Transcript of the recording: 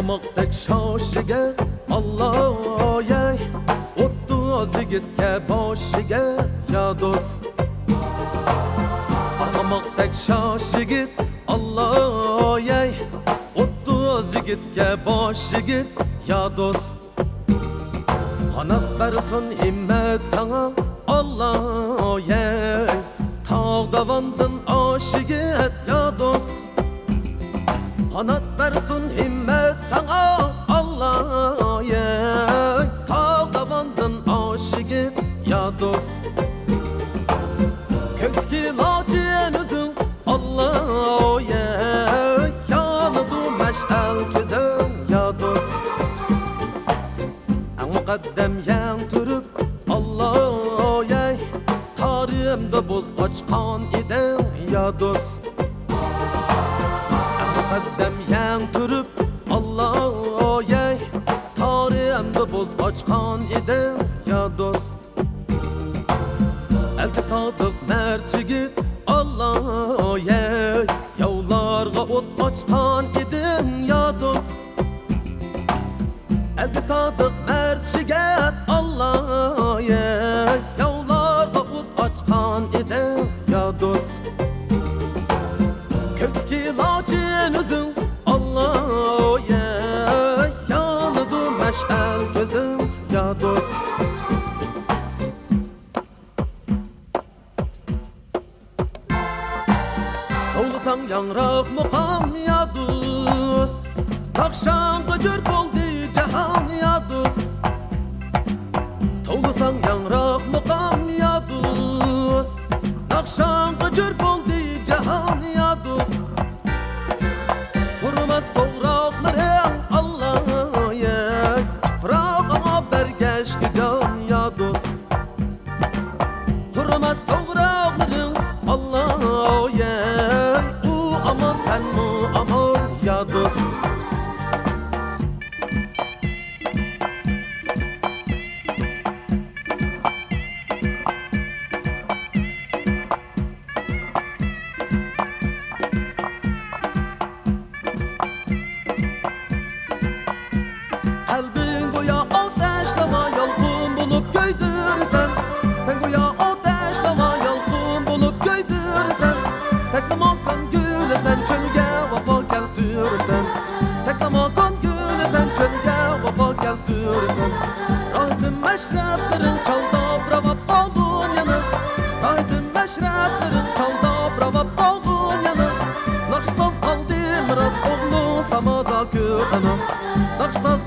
Pahamoqdek shoshiga Alloh yey, 30 yigitga boshiga ya do'st. Pahamoqdek shoshigit Alloh yey, 30 yigitga boshiga ya do'st. Qanot bersin himmat sana Alloh yey, tog' davondan oshiga ya do'st. Qanot bersin himmat sana Alloh yey, tog' davondan oshiga ya do'st. Kökteki lacen özün Alloh yey, yanıdı meş'al közün ya do'st. Muqaddam yang turib Alloh yey, tariximda bo'z ochqon eding ya do'st. Muqaddam yang turib Alloh yey, tariximda bo'z ochqon eding ya do'st. Elga sodiq mard yigit Alloh yey, yovlarga o't ochqon eding ya do'st. Elga sodiq mard yigit Alloh yey, yovlarga o't ochqon eding ya do'st. Kökteki lacen özün Alloh yey, yanıdı meş'al gözün ya do'st. To'g'risang yangroq muqam ya do'st, naqshangga jo'r bo'ldi jahon ya do'st. To'g'risang yangroq muqam ya do'st, naqshangga jo'r bo'ldi jahon ya do'st. Qurmas to'g'roqlaring Alloh yey, tuprog'ga bergashki jon ya do'st. Qurmas to'g'roqlaring Alloh yey, u aman sen mu aman ya do'st. Kalbin go'yo otashlama yolqin bo'lib kuydirsan, sen go'yo otashlama yolqin bo'lib kuydirsan. Taklamoqdan gulasan, cho'lga vafo keltirsan. Taklamoqdan gulasan, cho'lga vafo keltirsan. Rohitim mashrablaring chaldab ravab qoldim yana. Rohitim mashrablaring chaldab ravab qoldim yana. Naqshsoz qoldim rost o'g'lim samoda ko'rana. Naqshsoz